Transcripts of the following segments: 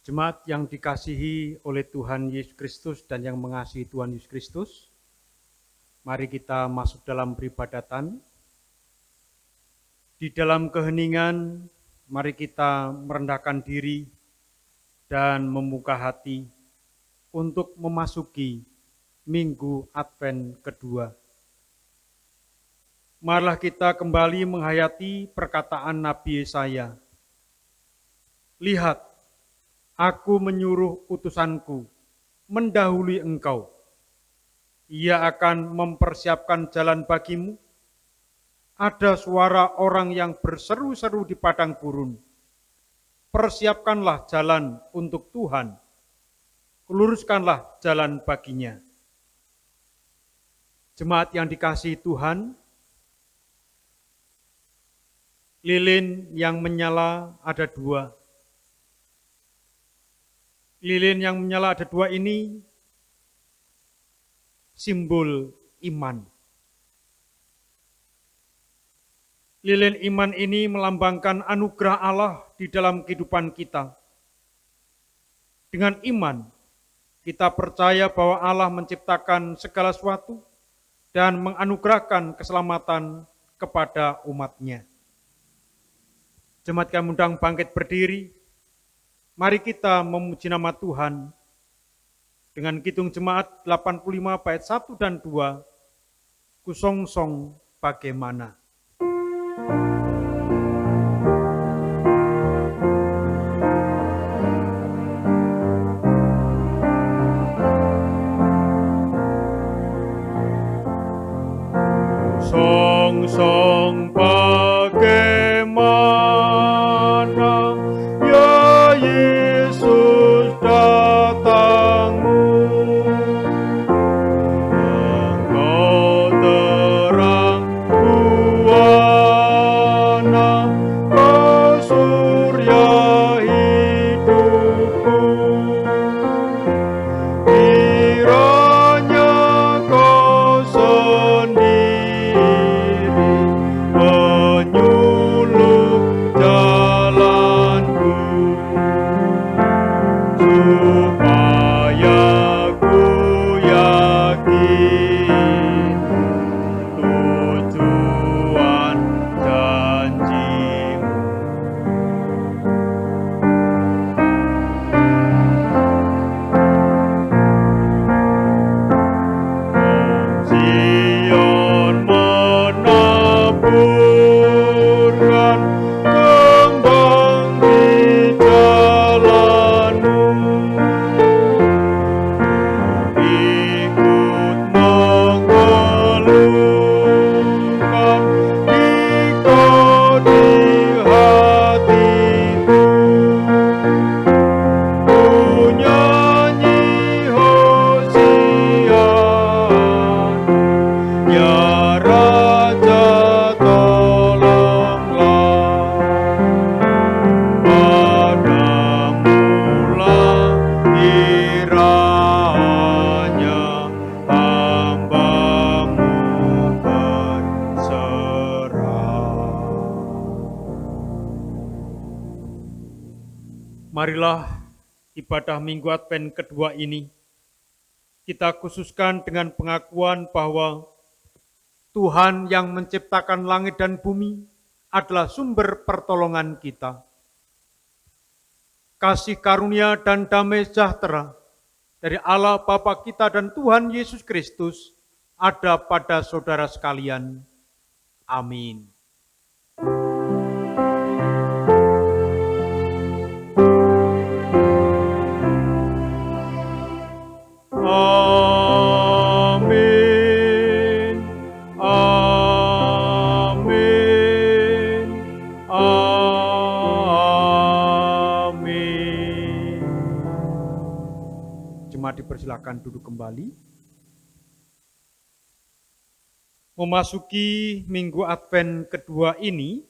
Jemaat yang dikasihi oleh Tuhan Yesus Kristus dan yang mengasihi Tuhan Yesus Kristus, mari kita masuk dalam peribadatan. Di dalam keheningan, mari kita merendahkan diri dan membuka hati untuk memasuki Minggu Advent kedua. Marilah kita kembali menghayati perkataan Nabi Yesaya. Lihat, Aku menyuruh utusanku mendahului engkau. Ia akan mempersiapkan jalan bagimu. Ada suara orang yang berseru-seru di padang gurun. Persiapkanlah jalan untuk Tuhan. Luruskanlah jalan baginya. Jemaat yang dikasihi Tuhan, lilin yang menyala ada dua. Lilin yang menyala ada dua ini simbol iman. Lilin iman ini melambangkan anugerah Allah di dalam kehidupan kita. Dengan iman, kita percaya bahwa Allah menciptakan segala sesuatu dan menganugerahkan keselamatan kepada umat-Nya. Jemaat kami undang bangkit berdiri. Mari kita memuji nama Tuhan dengan kidung jemaat 85 bait 1 dan 2, Kusongsong bagaimana. Kusongsong bagaimana, ya Yesus datangmu. Engkau terang buana, kau surya hidupku. Kiranya kau sendiri menyuluh jalanku, supaya ku yakin tujuan janjimu. Sion menaburkan kembang di jalanmu, ikut mengeluhkan engkau di hatiku. Ku nyanyi Hosiana, ya Raja tolonglah. Padamulah kiranya hamba-Mu berserah. Marilah ibadah Minggu Advent kedua ini kita khususkan dengan pengakuan bahwa Tuhan yang menciptakan langit dan bumi adalah sumber pertolongan kita. Kasih karunia dan damai sejahtera dari Allah Bapa kita dan Tuhan Yesus Kristus ada pada saudara sekalian. Amin. Amin. Amin. Amin. Jemaat dipersilakan duduk kembali. Memasuki Minggu Advent kedua ini,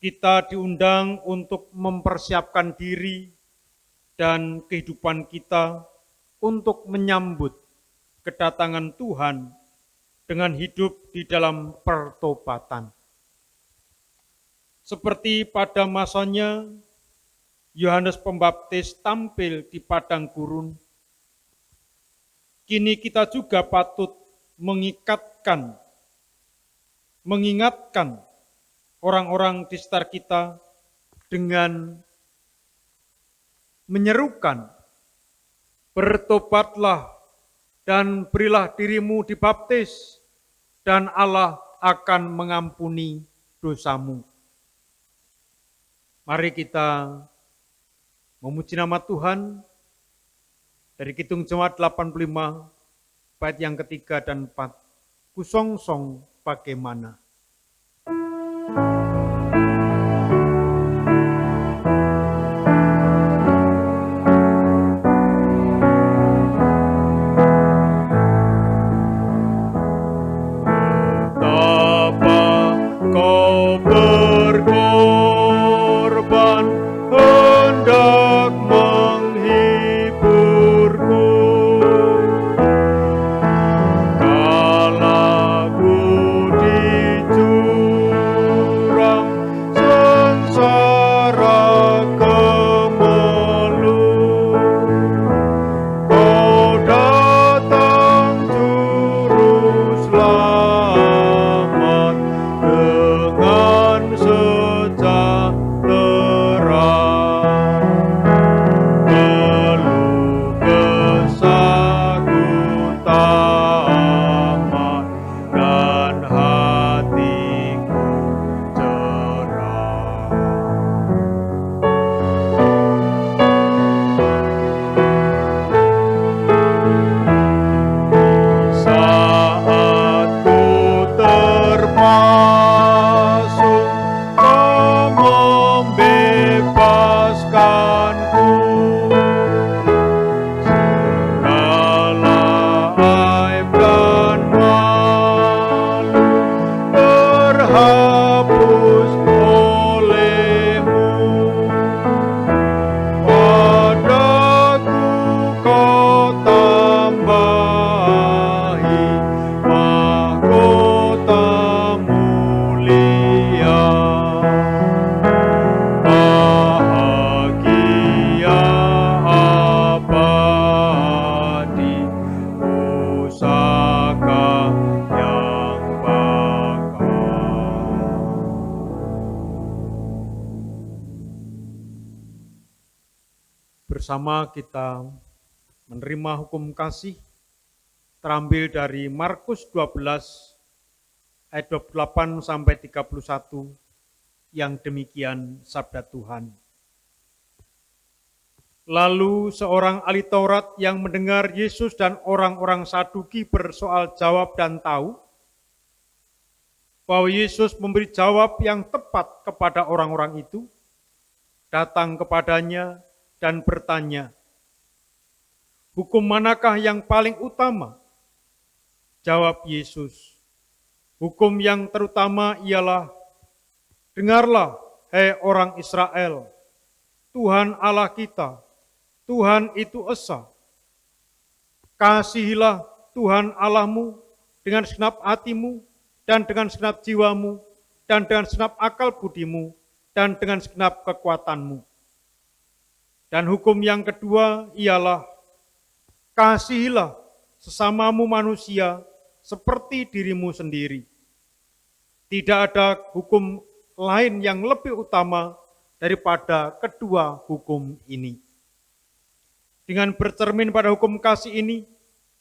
kita diundang untuk mempersiapkan diri dan kehidupan kita untuk menyambut kedatangan Tuhan dengan hidup di dalam pertobatan. Seperti pada masanya Yohanes Pembaptis tampil di padang gurun, kini kita juga patut mengingatkan orang-orang di sekitar kita dengan menyerukan, bertobatlah dan berilah dirimu dibaptis, dan Allah akan mengampuni dosamu. Mari kita memuji nama Tuhan dari Kidung Jemaat 85, bait yang ketiga dan 4. Kusongsong bagaimana. Bersama kita menerima hukum kasih terambil dari Markus 12 ayat 28 sampai 31 yang demikian sabda Tuhan. Lalu seorang ahli Taurat yang mendengar Yesus dan orang-orang Saduki bersoal jawab dan tahu bahwa Yesus memberi jawab yang tepat kepada orang-orang itu, datang kepadanya dan bertanya, "Hukum manakah yang paling utama?" Jawab Yesus, "Hukum yang terutama ialah, dengarlah, hai orang Israel, Tuhan Allah kita, Tuhan itu esa. Kasihilah Tuhan Allahmu dengan segenap hatimu, dan dengan segenap jiwamu, dan dengan segenap akal budimu, dan dengan segenap kekuatanmu. Dan hukum yang kedua ialah, kasihilah sesamamu manusia seperti dirimu sendiri. Tidak ada hukum lain yang lebih utama daripada kedua hukum ini." Dengan bercermin pada hukum kasih ini,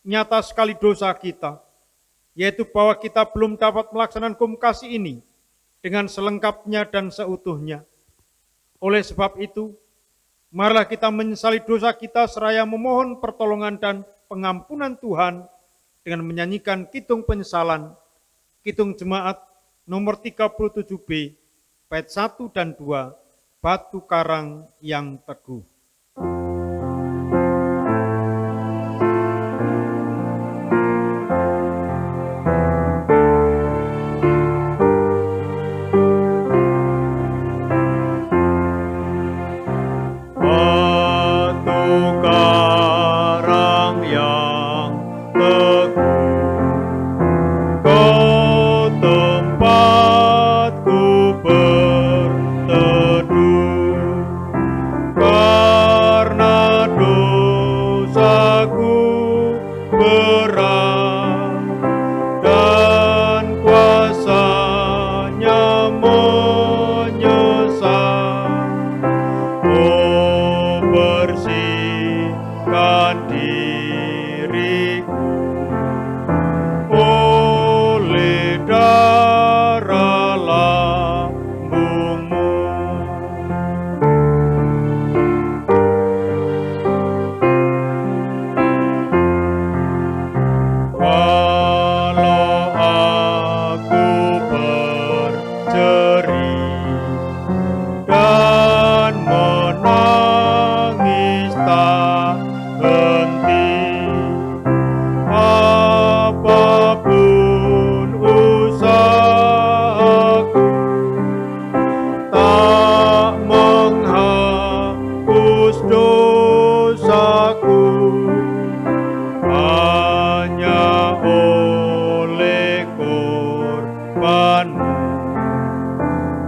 nyata sekali dosa kita, yaitu bahwa kita belum dapat melaksanakan hukum kasih ini dengan selengkapnya dan seutuhnya. Oleh sebab itu, marilah kita menyesali dosa kita seraya memohon pertolongan dan pengampunan Tuhan dengan menyanyikan kidung penyesalan, Kidung Jemaat nomor 37B, bait 1 dan 2, Batu Karang yang Teguh. Tempatku berteduh,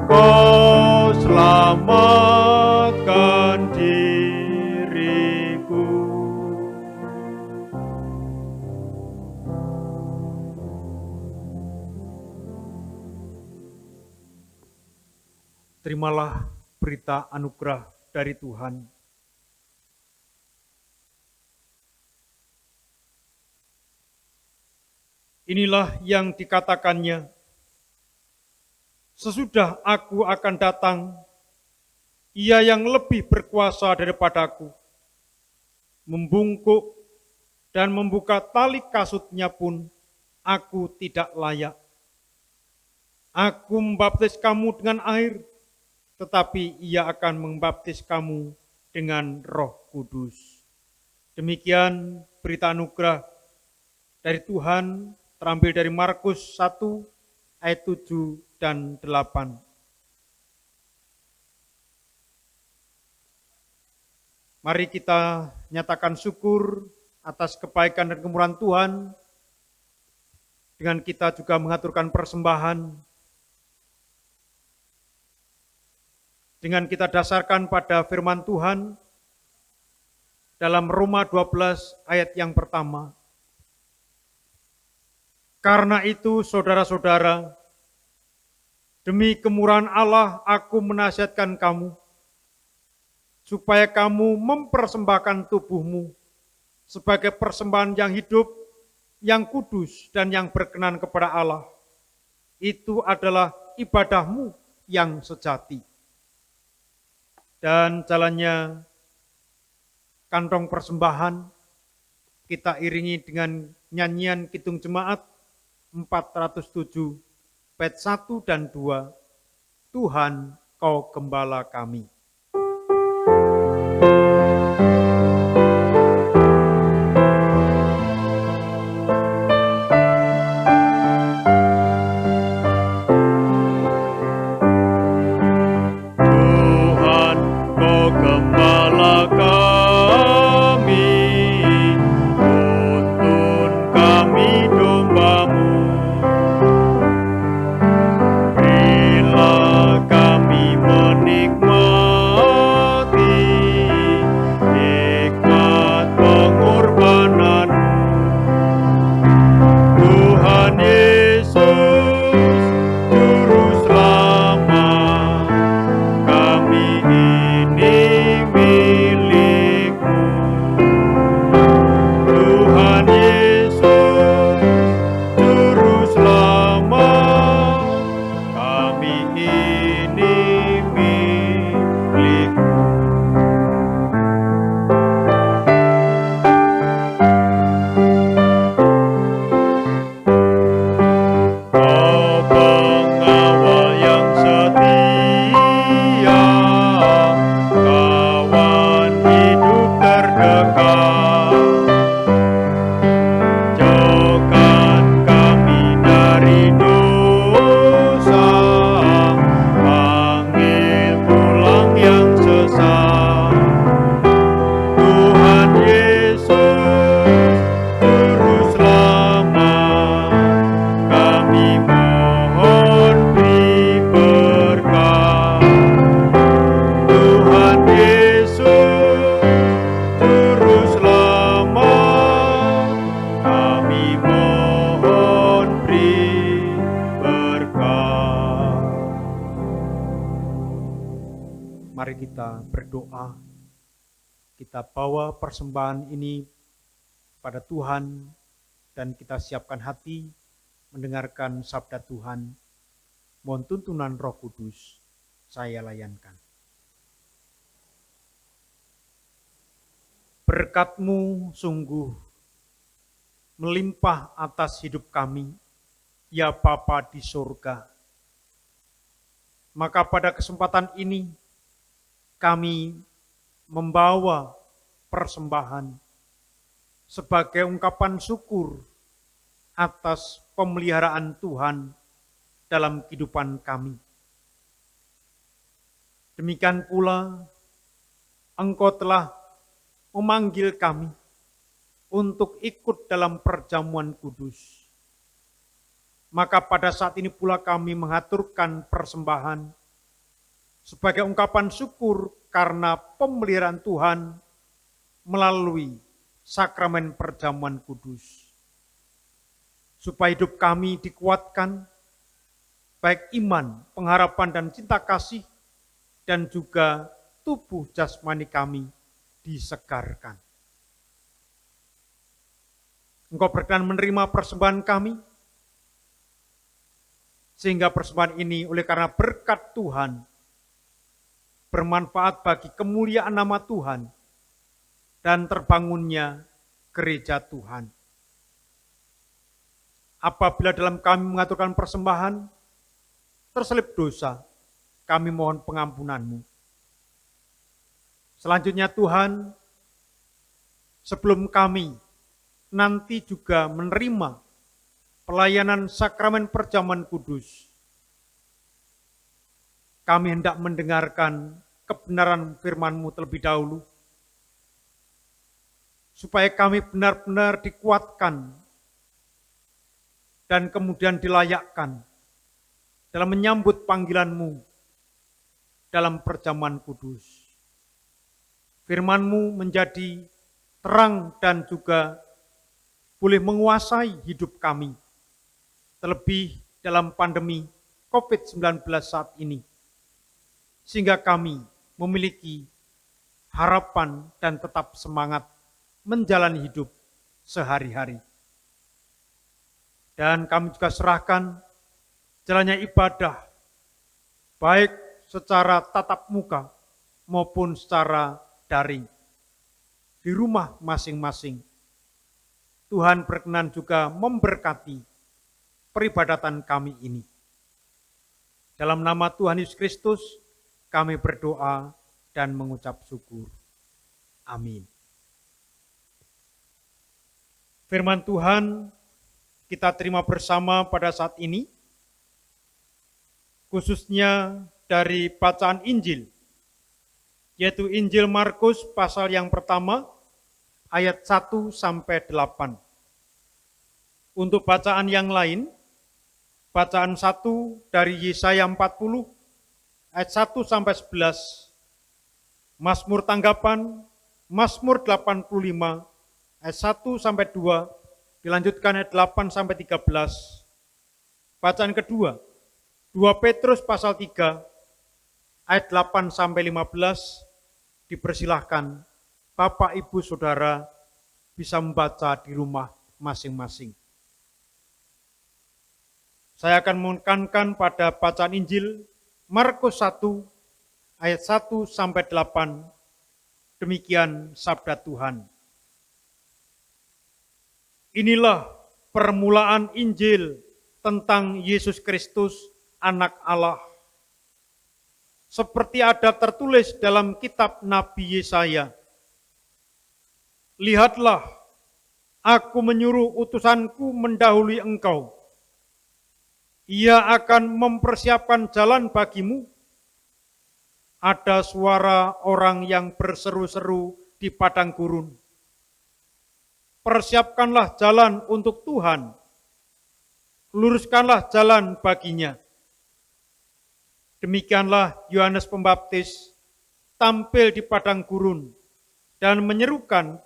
Kau selamatkan diriku. Terimalah berita anugerah dari Tuhan. Inilah yang dikatakannya, sesudah aku akan datang, Ia yang lebih berkuasa daripadaku, membungkuk dan membuka tali kasutnya pun aku tidak layak. Aku membaptis kamu dengan air, tetapi Ia akan membaptis kamu dengan Roh Kudus. Demikian berita anugerah dari Tuhan, terambil dari Markus 1 ayat 7 dan 8. Mari kita nyatakan syukur atas kebaikan dan kemurahan Tuhan, dengan kita juga mengaturkan persembahan, dengan kita dasarkan pada firman Tuhan dalam Roma 12 ayat yang pertama. Karena itu, saudara-saudara, demi kemurahan Allah aku menasihatkan kamu, supaya kamu mempersembahkan tubuhmu sebagai persembahan yang hidup, yang kudus, dan yang berkenan kepada Allah. Itu adalah ibadahmu yang sejati. Dan jalannya kantong persembahan kita iringi dengan nyanyian Kidung Jemaat 407, bait 1 dan 2, Tuhan Kau Gembala kami. Tuhan Kau Gembala kami, tuntun kami domba-Mu. Berilah kami menikmati nikmat pengorbanan-Mu. Tuhan Yesus, Juru Selamat, kami ini milik-Mu. Tuhan Yesus, Juru Selamat, kami ini milik-Mu. Kau pengawal yang setia, kawan hidup terdekat. Jauhkan kami dari dosa, panggil pulang yang sesat. Tuhan Yesus, Juru Selamat, kami mohon beri berkat. Tuhan Yesus, Juru Selamat, kami mohon beri berkat. Mari kita berdoa, kita bawa persembahan ini pada Tuhan, dan kita siapkan hati mendengarkan sabda Tuhan. Mohon tuntunan Roh Kudus, saya layankan. Berkat-Mu sungguh melimpah atas hidup kami, ya Bapa di surga. Maka pada kesempatan ini kami membawa persembahan sebagai ungkapan syukur atas pemeliharaan Tuhan dalam kehidupan kami. Demikian pula Engkau telah memanggil kami untuk ikut dalam perjamuan kudus. Maka pada saat ini pula kami mengaturkan persembahan sebagai ungkapan syukur karena pemeliharaan Tuhan melalui sakramen perjamuan kudus. Supaya hidup kami dikuatkan, baik iman, pengharapan, dan cinta kasih, dan juga tubuh jasmani kami disegarkan. Engkau berkenan menerima persembahan kami, sehingga persembahan ini oleh karena berkat Tuhan, bermanfaat bagi kemuliaan nama Tuhan, dan terbangunnya gereja Tuhan. Apabila dalam kami mengaturkan persembahan, terselip dosa, kami mohon pengampunan-Mu. Selanjutnya Tuhan, sebelum kami nanti juga menerima pelayanan sakramen perjamuan kudus, kami hendak mendengarkan kebenaran firman-Mu terlebih dahulu, supaya kami benar-benar dikuatkan dan kemudian dilayakkan dalam menyambut panggilan-Mu dalam perjamuan kudus. Firman-Mu menjadi terang dan juga boleh menguasai hidup kami, terlebih dalam pandemi COVID-19 saat ini, sehingga kami memiliki harapan dan tetap semangat menjalani hidup sehari-hari. Dan kami juga serahkan jalannya ibadah, baik secara tatap muka maupun secara daring, di rumah masing-masing. Tuhan berkenan juga memberkati peribadatan kami ini. Dalam nama Tuhan Yesus Kristus, kami berdoa dan mengucap syukur. Amin. Firman Tuhan kita terima bersama pada saat ini, khususnya dari bacaan Injil, yaitu Injil Markus pasal yang pertama, ayat 1 sampai 8. Untuk bacaan yang lain, bacaan 1 dari Yesaya 40, ayat 1 sampai 11, Mazmur tanggapan, Mazmur 85, ayat 1 sampai 2, dilanjutkan ayat 8 sampai 13. Bacaan kedua, 2 Petrus pasal 3, ayat 8 sampai 15, dipersilahkan Bapak, Ibu, Saudara bisa membaca di rumah masing-masing. Saya akan menekankan pada bacaan Injil Markus 1 ayat 1 sampai 8. Demikian sabda Tuhan. Inilah permulaan Injil tentang Yesus Kristus, Anak Allah. Seperti ada tertulis dalam kitab Nabi Yesaya, lihatlah, aku menyuruh utusanku mendahului engkau. Ia akan mempersiapkan jalan bagimu. Ada suara orang yang berseru-seru di padang gurun. Persiapkanlah jalan untuk Tuhan. Luruskanlah jalan baginya. Demikianlah Yohanes Pembaptis tampil di padang gurun dan menyerukan,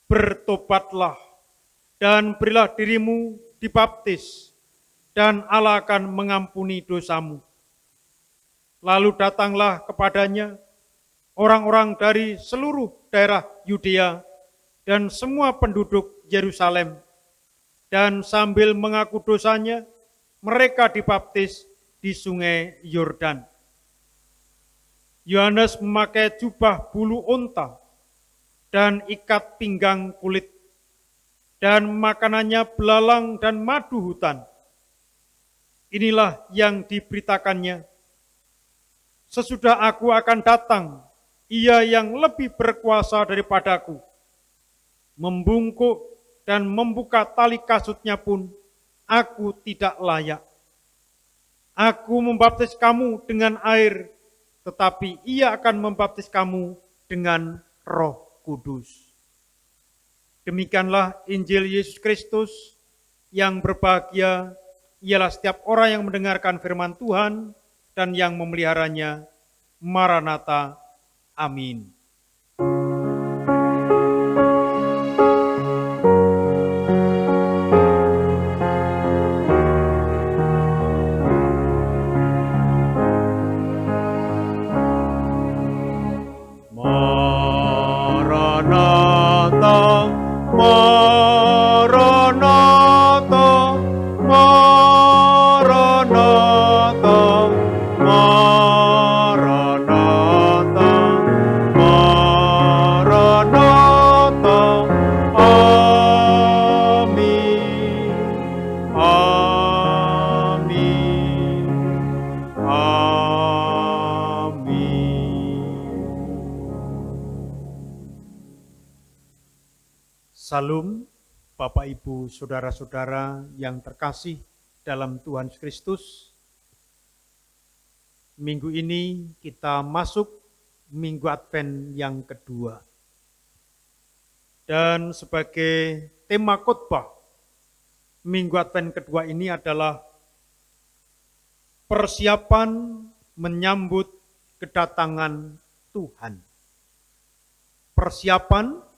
bertobatlah dan berilah dirimu dibaptis, dan Allah akan mengampuni dosamu. Lalu datanglah kepadanya orang-orang dari seluruh daerah Yudea dan semua penduduk Yerusalem, dan sambil mengaku dosanya, mereka dibaptis di sungai Yordan. Yohanes memakai jubah bulu unta dan ikat pinggang kulit, dan makanannya belalang dan madu hutan. Inilah yang diberitakannya. Sesudah aku akan datang, ia yang lebih berkuasa daripadaku. Membungkuk dan membuka tali kasutnya pun aku tidak layak. Aku membaptis kamu dengan air, tetapi ia akan membaptis kamu dengan Roh Kudus. Demikianlah Injil Yesus Kristus. Yang berbahagia ialah setiap orang yang mendengarkan firman Tuhan dan yang memeliharanya. Maranatha. Amin. Maranatha, Maranatha, Maranatha, Maranatha, Maranatha. Amin, amin, amin. Salam, Bapak Ibu, Saudara-saudara yang terkasih dalam Tuhan Yesus Kristus. Minggu ini kita masuk Minggu Advent yang kedua. Dan sebagai tema khotbah Minggu Advent kedua ini adalah persiapan menyambut kedatangan Tuhan. Persiapan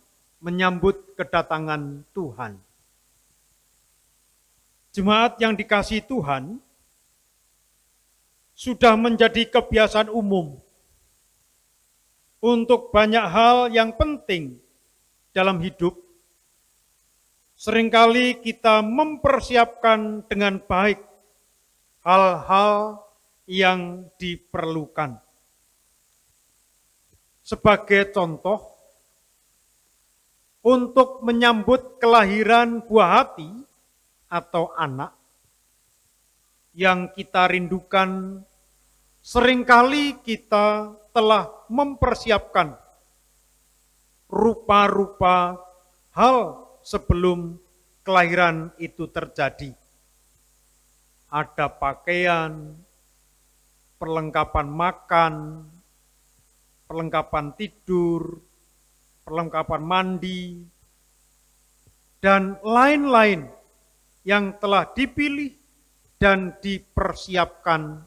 menyambut kedatangan Tuhan. Jemaat yang dikasihi Tuhan, sudah menjadi kebiasaan umum untuk banyak hal yang penting dalam hidup. Seringkali kita mempersiapkan dengan baik hal-hal yang diperlukan. Sebagai contoh, untuk menyambut kelahiran buah hati atau anak yang kita rindukan, seringkali kita telah mempersiapkan rupa-rupa hal sebelum kelahiran itu terjadi. Ada pakaian, perlengkapan makan, perlengkapan tidur, perlengkapan mandi, dan lain-lain yang telah dipilih dan dipersiapkan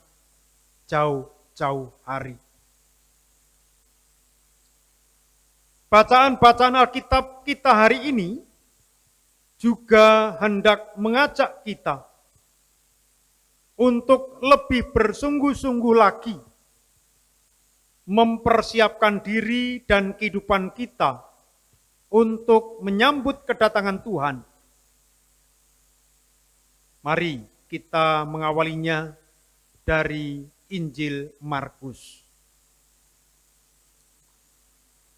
jauh-jauh hari. Bacaan-bacaan Alkitab kita hari ini juga hendak mengajak kita untuk lebih bersungguh-sungguh lagi mempersiapkan diri dan kehidupan kita untuk menyambut kedatangan Tuhan. Mari kita mengawalinya dari Injil Markus.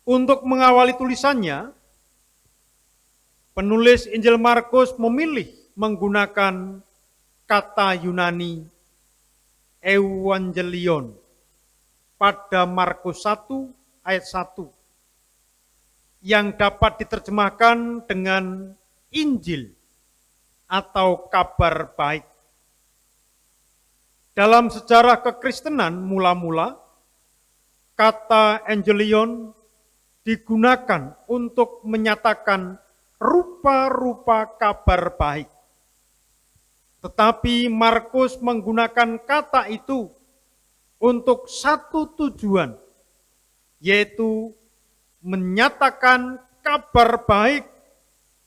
Untuk mengawali tulisannya, penulis Injil Markus memilih menggunakan kata Yunani Evangelion pada Markus 1 ayat 1 yang dapat diterjemahkan dengan Injil atau kabar baik. Dalam sejarah kekristenan mula-mula, kata Evangelion digunakan untuk menyatakan rupa-rupa kabar baik. Tetapi Markus menggunakan kata itu untuk satu tujuan, yaitu menyatakan kabar baik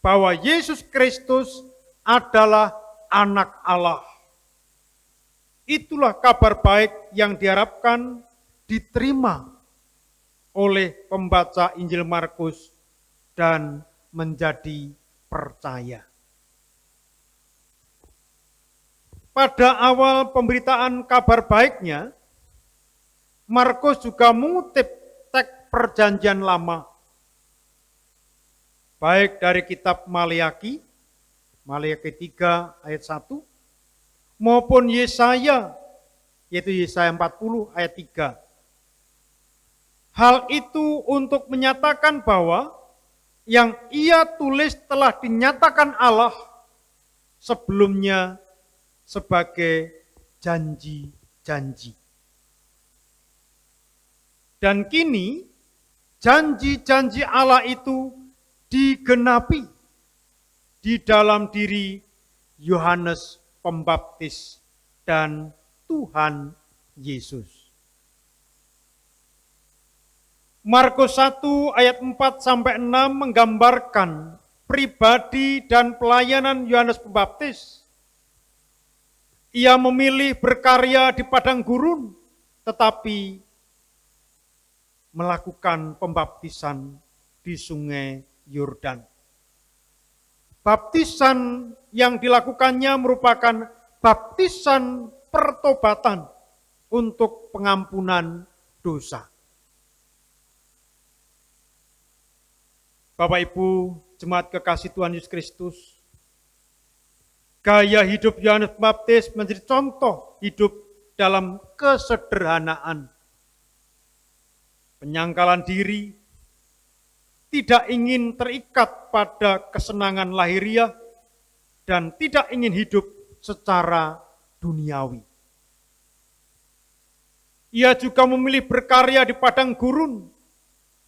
bahwa Yesus Kristus adalah anak Allah. Itulah kabar baik yang diharapkan diterima oleh pembaca Injil Markus dan menjadi percaya. Pada awal pemberitaan kabar baiknya, Markus juga mengutip teks Perjanjian Lama, baik dari kitab Maleakhi 3 ayat 1, maupun Yesaya, yaitu Yesaya 40 ayat 3. Hal itu untuk menyatakan bahwa yang ia tulis telah dinyatakan Allah sebelumnya sebagai janji-janji. Dan kini janji-janji Allah itu digenapi di dalam diri Yohanes Pembaptis dan Tuhan Yesus. Markus 1 ayat 4-6 menggambarkan pribadi dan pelayanan Yohanes Pembaptis. Ia memilih berkarya di padang gurun, tetapi melakukan pembaptisan di sungai Yordan. Baptisan yang dilakukannya merupakan baptisan pertobatan untuk pengampunan dosa. Bapak Ibu, jemaat kekasih Tuhan Yesus Kristus, gaya hidup Yohanes Pembaptis menjadi contoh hidup dalam kesederhanaan. Penyangkalan diri, tidak ingin terikat pada kesenangan lahiriah, dan tidak ingin hidup secara duniawi. Ia juga memilih berkarya di padang gurun,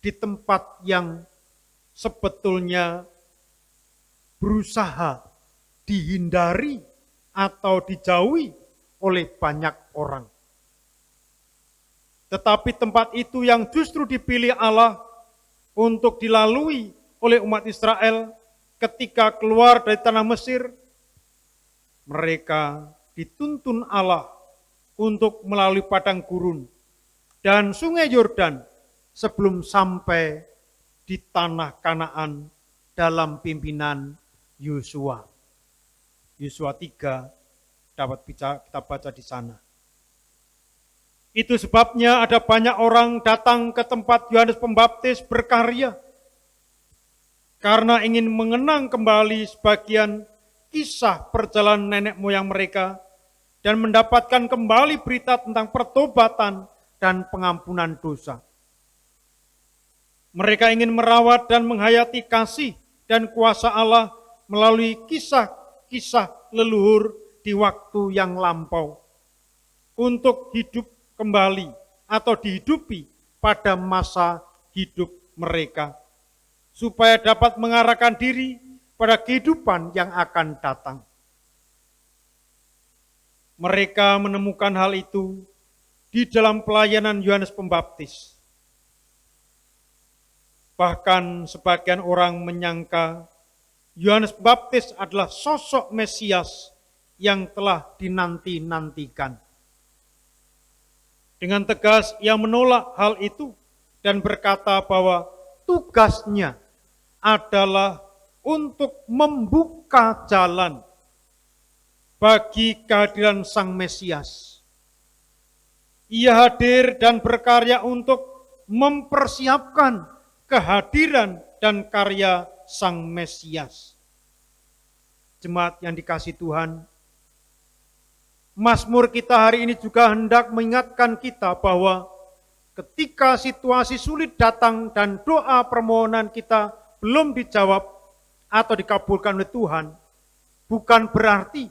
di tempat yang sebetulnya berusaha dihindari atau dijauhi oleh banyak orang. Tetapi tempat itu yang justru dipilih Allah untuk dilalui oleh umat Israel ketika keluar dari tanah Mesir. Mereka dituntun Allah untuk melalui padang gurun dan sungai Yordan sebelum sampai di tanah Kanaan dalam pimpinan Yosua. Yosua 3 dapat kita baca di sana. Itu sebabnya ada banyak orang datang ke tempat Yohanes Pembaptis berkarya karena ingin mengenang kembali sebagian kisah perjalanan nenek moyang mereka dan mendapatkan kembali berita tentang pertobatan dan pengampunan dosa. Mereka ingin merawat dan menghayati kasih dan kuasa Allah melalui kisah-kisah leluhur di waktu yang lampau untuk hidup kembali atau dihidupi pada masa hidup mereka, supaya dapat mengarahkan diri pada kehidupan yang akan datang. Mereka menemukan hal itu di dalam pelayanan Yohanes Pembaptis. Bahkan sebagian orang menyangka Yohanes Pembaptis adalah sosok Mesias yang telah dinanti-nantikan. Dengan tegas ia menolak hal itu dan berkata bahwa tugasnya adalah untuk membuka jalan bagi kehadiran Sang Mesias. Ia hadir dan berkarya untuk mempersiapkan kehadiran dan karya Sang Mesias. Jemaat yang dikasihi Tuhan, Mazmur kita hari ini juga hendak mengingatkan kita bahwa ketika situasi sulit datang dan doa permohonan kita belum dijawab atau dikabulkan oleh Tuhan, bukan berarti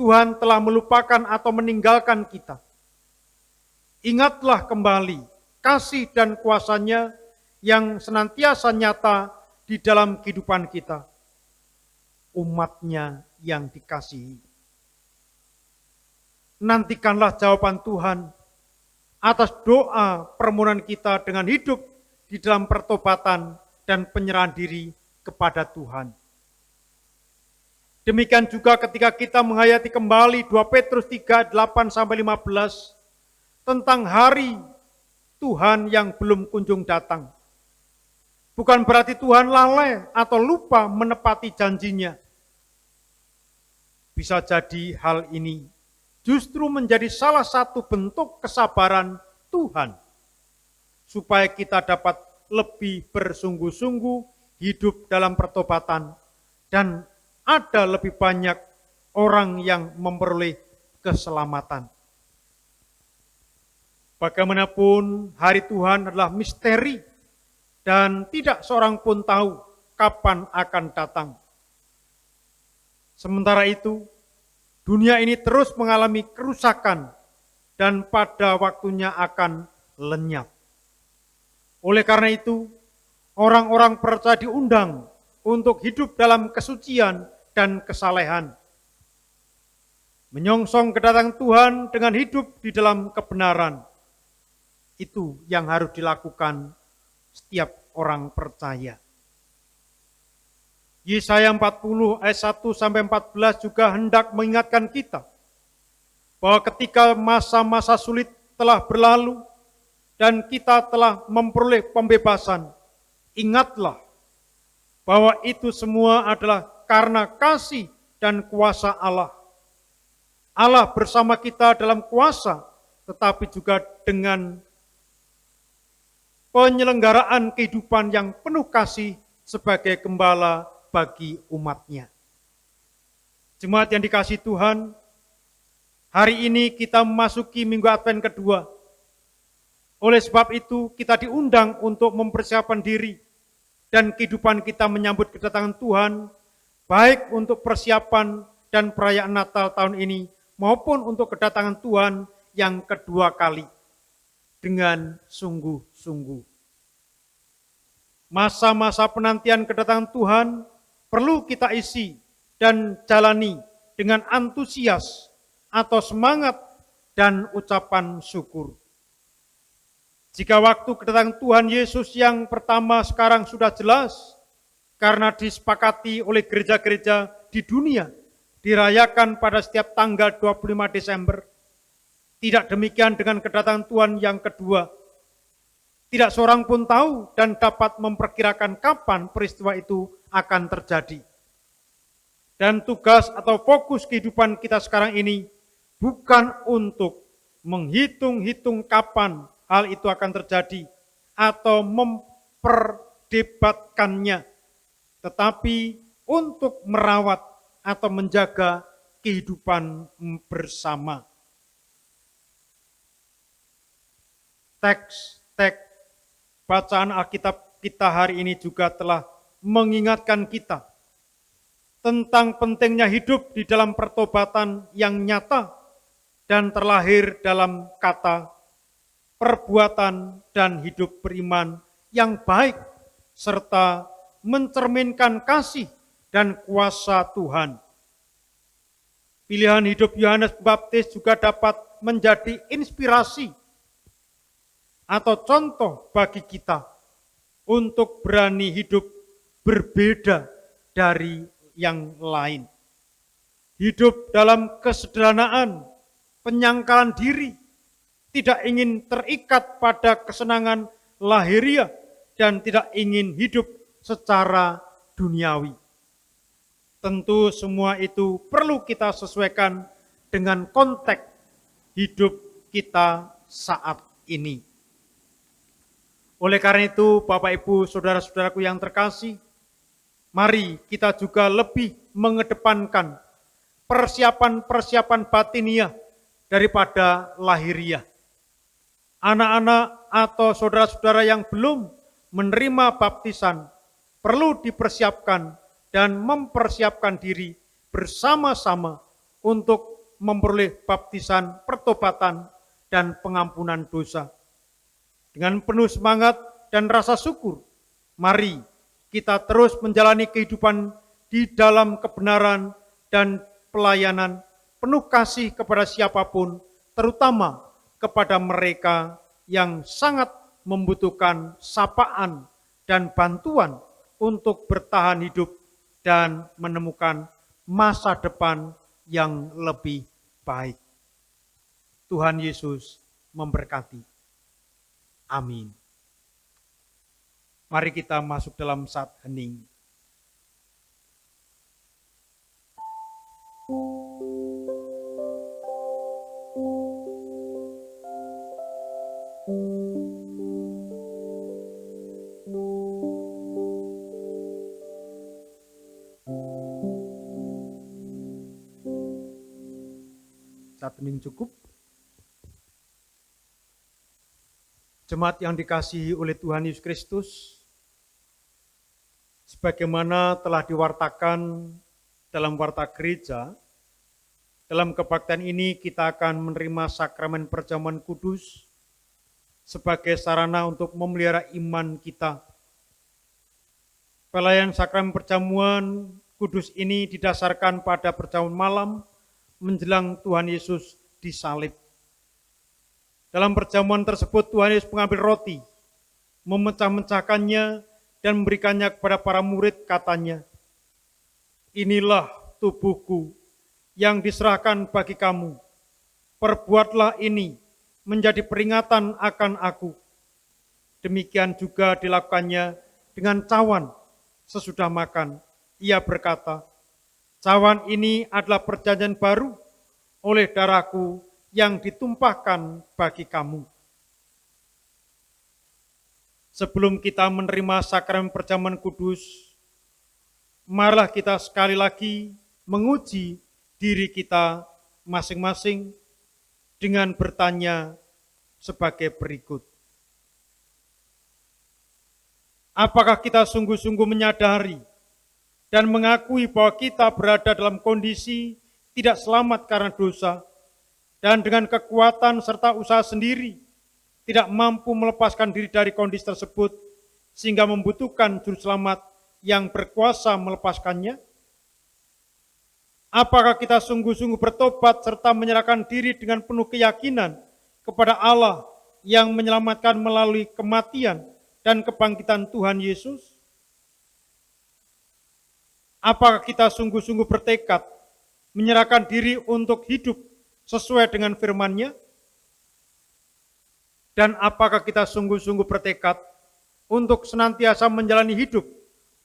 Tuhan telah melupakan atau meninggalkan kita. Ingatlah kembali kasih dan kuasa-Nya yang senantiasa nyata di dalam kehidupan kita, umat-Nya yang dikasihi. Nantikanlah jawaban Tuhan atas doa permohonan kita dengan hidup di dalam pertobatan dan penyerahan diri kepada Tuhan. Demikian juga ketika kita menghayati kembali 2 Petrus 3, 8-15 tentang hari Tuhan yang belum kunjung datang. Bukan berarti Tuhan lalai atau lupa menepati janjinya. Bisa jadi hal ini justru menjadi salah satu bentuk kesabaran Tuhan, supaya kita dapat lebih bersungguh-sungguh hidup dalam pertobatan dan ada lebih banyak orang yang memperoleh keselamatan. Bagaimanapun hari Tuhan adalah misteri dan tidak seorang pun tahu kapan akan datang. Sementara itu, dunia ini terus mengalami kerusakan dan pada waktunya akan lenyap. Oleh karena itu, orang-orang percaya diundang untuk hidup dalam kesucian dan kesalehan. menyongsong kedatangan Tuhan dengan hidup di dalam kebenaran. Itu yang harus dilakukan setiap orang percaya. Yesaya 40 ayat 1-14 juga hendak mengingatkan kita bahwa ketika masa-masa sulit telah berlalu dan kita telah memperoleh pembebasan, ingatlah bahwa itu semua adalah karena kasih dan kuasa Allah. Allah bersama kita dalam kuasa, tetapi juga dengan penyelenggaraan kehidupan yang penuh kasih sebagai gembala bagi umatnya. Jemaat yang dikasihi Tuhan, hari ini kita memasuki Minggu Advent kedua. Oleh sebab itu, kita diundang untuk mempersiapkan diri dan kehidupan kita menyambut kedatangan Tuhan, baik untuk persiapan dan perayaan Natal tahun ini, maupun untuk kedatangan Tuhan yang kedua kali, dengan sungguh-sungguh. Masa-masa penantian kedatangan Tuhan perlu kita isi dan jalani dengan antusias atau semangat dan ucapan syukur. Jika waktu kedatangan Tuhan Yesus yang pertama sekarang sudah jelas, karena disepakati oleh gereja-gereja di dunia, dirayakan pada setiap tanggal 25 Desember, tidak demikian dengan kedatangan Tuhan yang kedua. Tidak seorang pun tahu dan dapat memperkirakan kapan peristiwa itu akan terjadi. Dan tugas atau fokus kehidupan kita sekarang ini bukan untuk menghitung-hitung kapan hal itu akan terjadi atau memperdebatkannya, tetapi untuk merawat atau menjaga kehidupan bersama. Teks bacaan Alkitab kita hari ini juga telah mengingatkan kita tentang pentingnya hidup di dalam pertobatan yang nyata dan terlahir dalam kata, perbuatan, dan hidup beriman yang baik, serta mencerminkan kasih dan kuasa Tuhan. Pilihan hidup Yohanes Pembaptis juga dapat menjadi inspirasi atau contoh bagi kita untuk berani hidup berbeda dari yang lain. Hidup dalam kesederhanaan, penyangkalan diri, tidak ingin terikat pada kesenangan lahiriah dan tidak ingin hidup secara duniawi. Tentu semua itu perlu kita sesuaikan dengan konteks hidup kita saat ini. Oleh karena itu, Bapak, Ibu, saudara-saudaraku yang terkasih, mari kita juga lebih mengedepankan persiapan-persiapan batiniah daripada lahiriah. Anak-anak atau saudara-saudara yang belum menerima baptisan perlu dipersiapkan dan mempersiapkan diri bersama-sama untuk memperoleh baptisan pertobatan dan pengampunan dosa. Dengan penuh semangat dan rasa syukur, mari kita terus menjalani kehidupan di dalam kebenaran dan pelayanan penuh kasih kepada siapapun, terutama kepada mereka yang sangat membutuhkan sapaan dan bantuan untuk bertahan hidup dan menemukan masa depan yang lebih baik. Tuhan Yesus memberkati. Amin. Mari kita masuk dalam saat hening. Saat hening cukup. Jemaat yang dikasihi oleh Tuhan Yesus Kristus, sebagaimana telah diwartakan dalam warta gereja, dalam kebaktian ini kita akan menerima sakramen perjamuan kudus sebagai sarana untuk memelihara iman kita. Pelayanan sakramen perjamuan kudus ini didasarkan pada perjamuan malam menjelang Tuhan Yesus disalib. Dalam perjamuan tersebut Tuhan Yesus mengambil roti, memecah-mecahkannya dan memberikannya kepada para murid, katanya, "Inilah tubuhku yang diserahkan bagi kamu. Perbuatlah ini menjadi peringatan akan aku." Demikian juga dilakukannya dengan cawan sesudah makan. Ia berkata, "Cawan ini adalah perjanjian baru oleh darahku yang ditumpahkan bagi kamu." Sebelum kita menerima sakramen perjamuan kudus, marilah kita sekali lagi menguji diri kita masing-masing dengan bertanya sebagai berikut. Apakah kita sungguh-sungguh menyadari dan mengakui bahwa kita berada dalam kondisi tidak selamat karena dosa, dan dengan kekuatan serta usaha sendiri tidak mampu melepaskan diri dari kondisi tersebut, sehingga membutuhkan juru selamat yang berkuasa melepaskannya? Apakah kita sungguh-sungguh bertobat serta menyerahkan diri dengan penuh keyakinan kepada Allah yang menyelamatkan melalui kematian dan kebangkitan Tuhan Yesus? Apakah kita sungguh-sungguh bertekad menyerahkan diri untuk hidup sesuai dengan firman-Nya? Dan apakah kita sungguh-sungguh bertekad untuk senantiasa menjalani hidup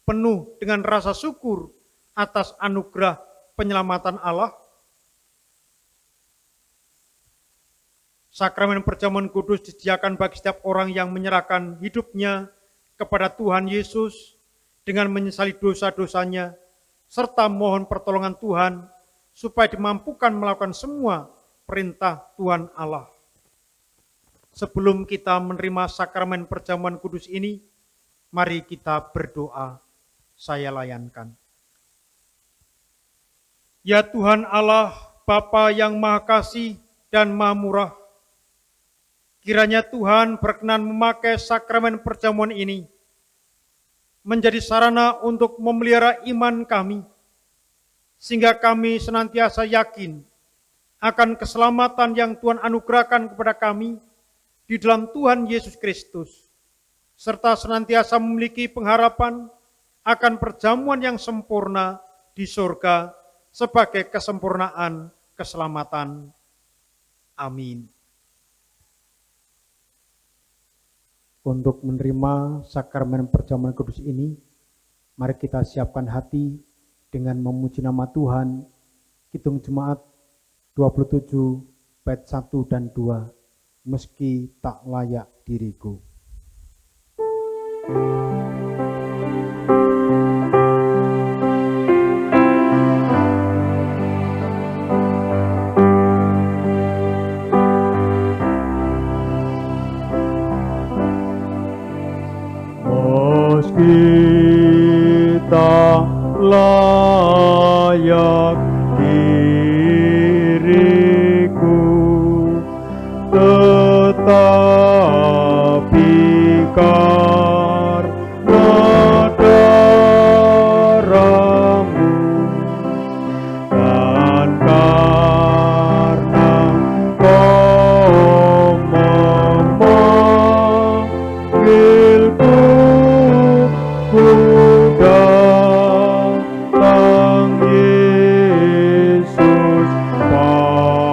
penuh dengan rasa syukur atas anugerah penyelamatan Allah? Sakramen perjamuan kudus disediakan bagi setiap orang yang menyerahkan hidupnya kepada Tuhan Yesus dengan menyesali dosa-dosanya, serta mohon pertolongan Tuhan supaya dimampukan melakukan semua perintah Tuhan Allah. Sebelum kita menerima sakramen perjamuan kudus ini, mari kita berdoa. Saya layankan. Ya Tuhan Allah, Bapa yang Maha Kasih dan Maha Murah, kiranya Tuhan berkenan memakai sakramen perjamuan ini menjadi sarana untuk memelihara iman kami, sehingga kami senantiasa yakin akan keselamatan yang Tuhan anugerahkan kepada kami di dalam Tuhan Yesus Kristus, serta senantiasa memiliki pengharapan akan perjamuan yang sempurna di surga sebagai kesempurnaan keselamatan. Amin. Untuk menerima sakramen perjamuan kudus ini, mari kita siapkan hati dengan memuji nama Tuhan. Kidung Jemaat 27 bait 1 dan 2, meski tak layak diriku. Tak layak diriku, tetapi karena darah-Mu dan karena Kau memanggilku, ku datang Yesus padamu.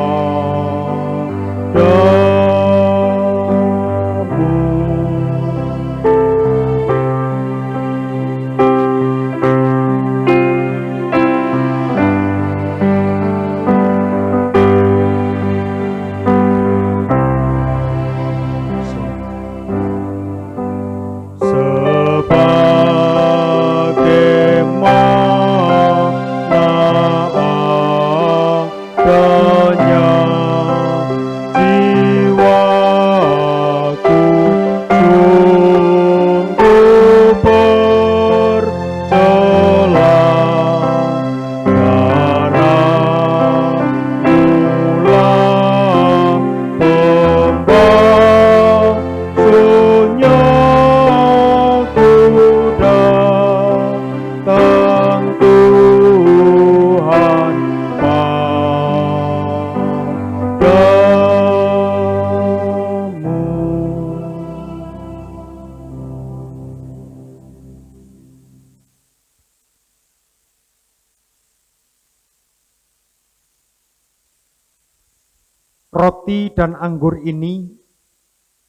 Roti dan anggur ini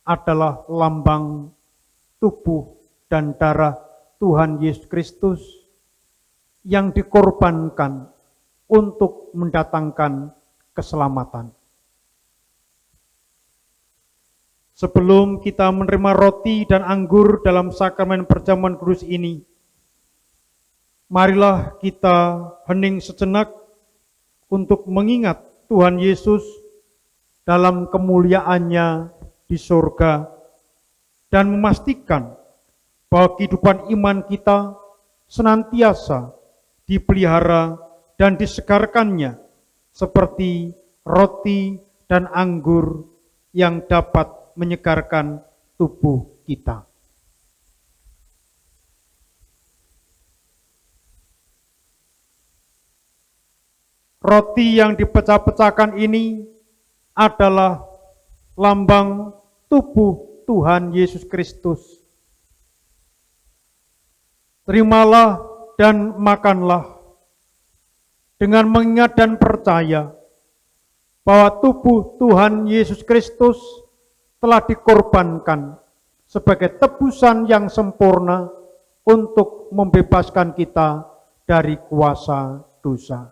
adalah lambang tubuh dan darah Tuhan Yesus Kristus yang dikorbankan untuk mendatangkan keselamatan. Sebelum kita menerima roti dan anggur dalam sakramen perjamuan kudus ini, marilah kita hening sejenak untuk mengingat Tuhan Yesus dalam kemuliaannya di surga dan memastikan bahwa kehidupan iman kita senantiasa dipelihara dan disegarkannya seperti roti dan anggur yang dapat menyegarkan tubuh kita. Roti yang dipecah-pecahkan ini adalah lambang tubuh Tuhan Yesus Kristus. Terimalah dan makanlah dengan mengingat dan percaya bahwa tubuh Tuhan Yesus Kristus telah dikorbankan sebagai tebusan yang sempurna untuk membebaskan kita dari kuasa dosa.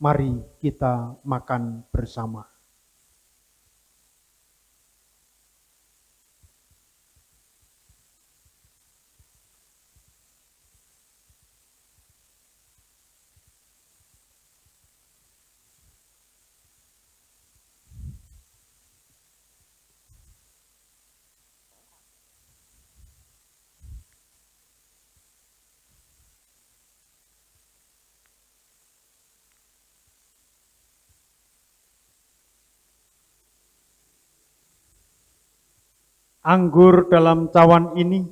Mari kita makan bersama. Anggur dalam cawan ini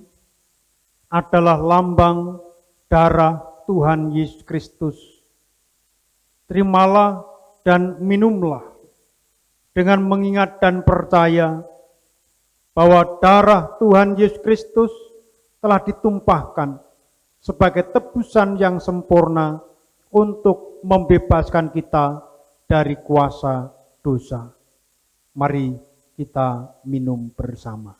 adalah lambang darah Tuhan Yesus Kristus. Terimalah dan minumlah dengan mengingat dan percaya bahwa darah Tuhan Yesus Kristus telah ditumpahkan sebagai tebusan yang sempurna untuk membebaskan kita dari kuasa dosa. Mari kita minum bersama.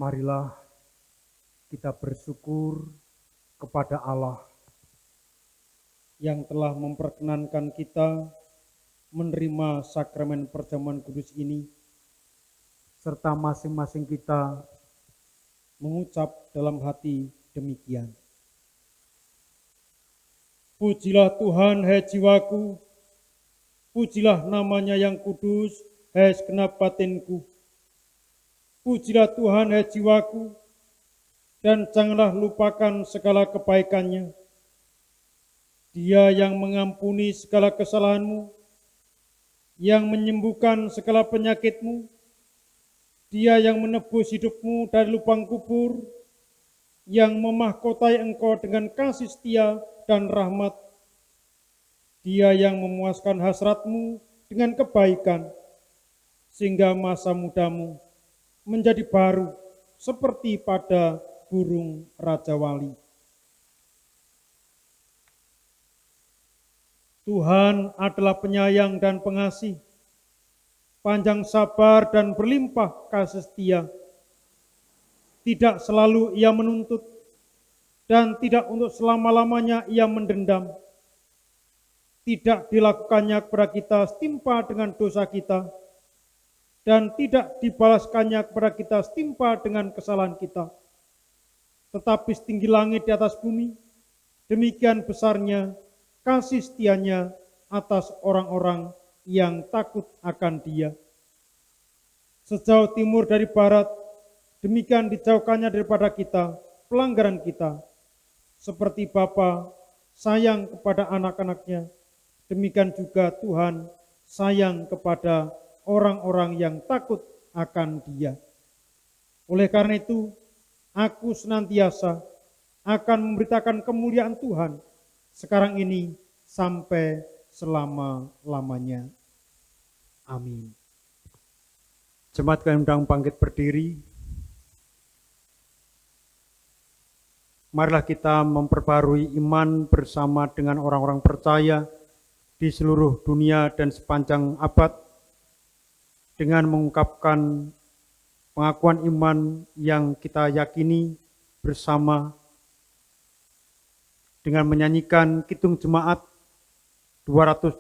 Marilah kita bersyukur kepada Allah yang telah memperkenankan kita menerima sakramen perjamuan kudus ini, serta masing-masing kita mengucap dalam hati demikian. Pujilah Tuhan, hai jiwaku, pujilah namanya yang kudus, hai segenap batinku. Pujilah Tuhan, hai jiwaku, dan janganlah lupakan segala kebaikannya. Dia yang mengampuni segala kesalahanmu, yang menyembuhkan segala penyakitmu, Dia yang menebus hidupmu dari lubang kubur, yang memahkotai engkau dengan kasih setia dan rahmat. Dia yang memuaskan hasratmu dengan kebaikan, sehingga masa mudamu menjadi baru seperti pada burung Raja Wali. Tuhan adalah penyayang dan pengasih, panjang sabar dan berlimpah kasih setia. Tidak selalu Ia menuntut, dan tidak untuk selama-lamanya Ia mendendam. Tidak dilakukannya kepada kita setimpa dengan dosa kita, dan tidak dibalaskannya kepada kita setimpa dengan kesalahan kita. Tetapi setinggi langit di atas bumi, demikian besarnya kasih setianya atas orang-orang yang takut akan Dia. Sejauh timur dari barat, demikian dijauhkannya daripada kita pelanggaran kita. Seperti Bapa sayang kepada anak-anaknya, demikian juga Tuhan sayang kepada orang-orang yang takut akan Dia. Oleh karena itu, aku senantiasa akan memberitakan kemuliaan Tuhan sekarang ini sampai selama-lamanya. Amin. Jemaat kalian undang bangkit berdiri. Marilah kita memperbarui iman bersama dengan orang-orang percaya di seluruh dunia dan sepanjang abad dengan mengungkapkan pengakuan iman yang kita yakini bersama dengan menyanyikan Kidung Jemaat 280,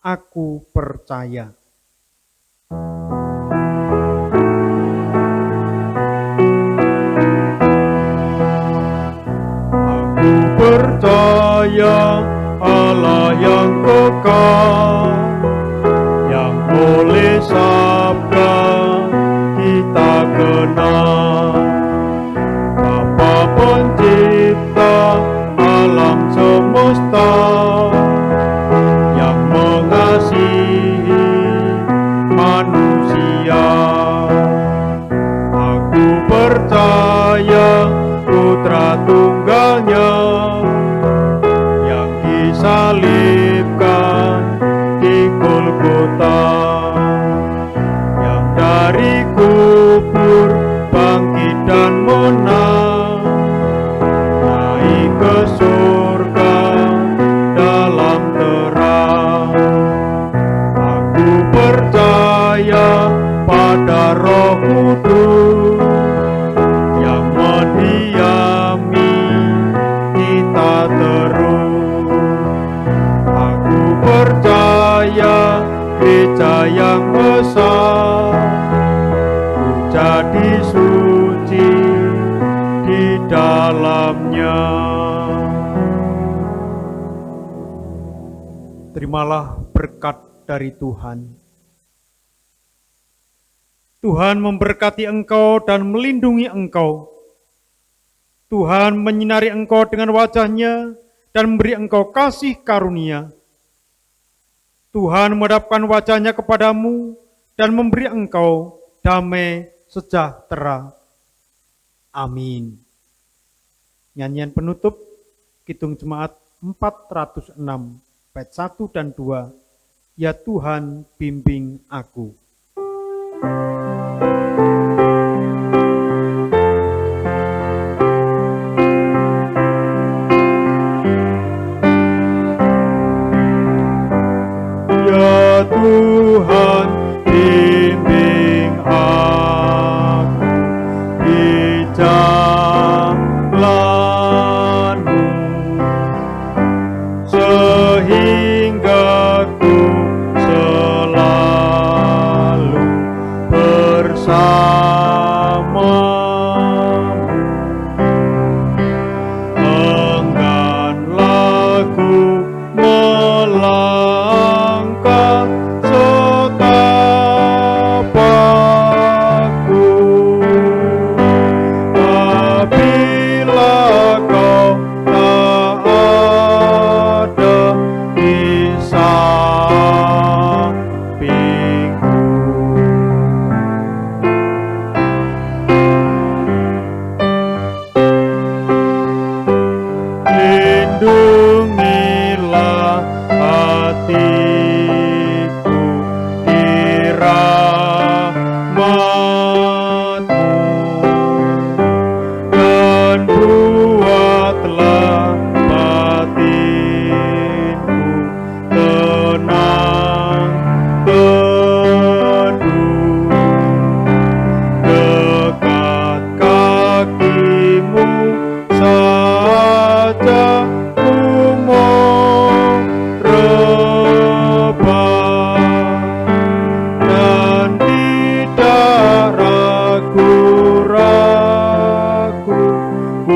Aku Percaya. Aku percaya Allah yang kekal, yang oleh sabda kita kenal, Bapa pencipta alam semesta, yang mengasihi manusia. Aku percaya Putra Tunggalnya yang disalibkan di Golgota, yang dari kubur bangkit dan menang, naik ke surga dalam terang. Aku percaya pada Roh Kudus yang mendiami kita terus. Aku percaya gereja yang besar, ku jadi suci di dalamnya. Terimalah berkat dari Tuhan. Tuhan memberkati engkau dan melindungi engkau. Tuhan menyinari engkau dengan wajah-Nya dan memberi engkau kasih karunia. Tuhan menghadapkan wajah-Nya kepadamu dan memberi engkau damai sejahtera. Amin. Nyanyian penutup Kidung Jemaat 406 bait 1 dan 2. Ya Tuhan, bimbing aku. Ya Tuhan, bimbing aku di jalan-Mu, sehingga ku selalu bersama-Mu. Engganlah ku melangkah setapakku, apabila Kau tak ada di sampingku. Lindungilah hatiku di rahmat-Mu, dan buatlah batinku tenang teduh dekat kaki-Mu saja ku mau rebah, dan tidak ragu-ragu ku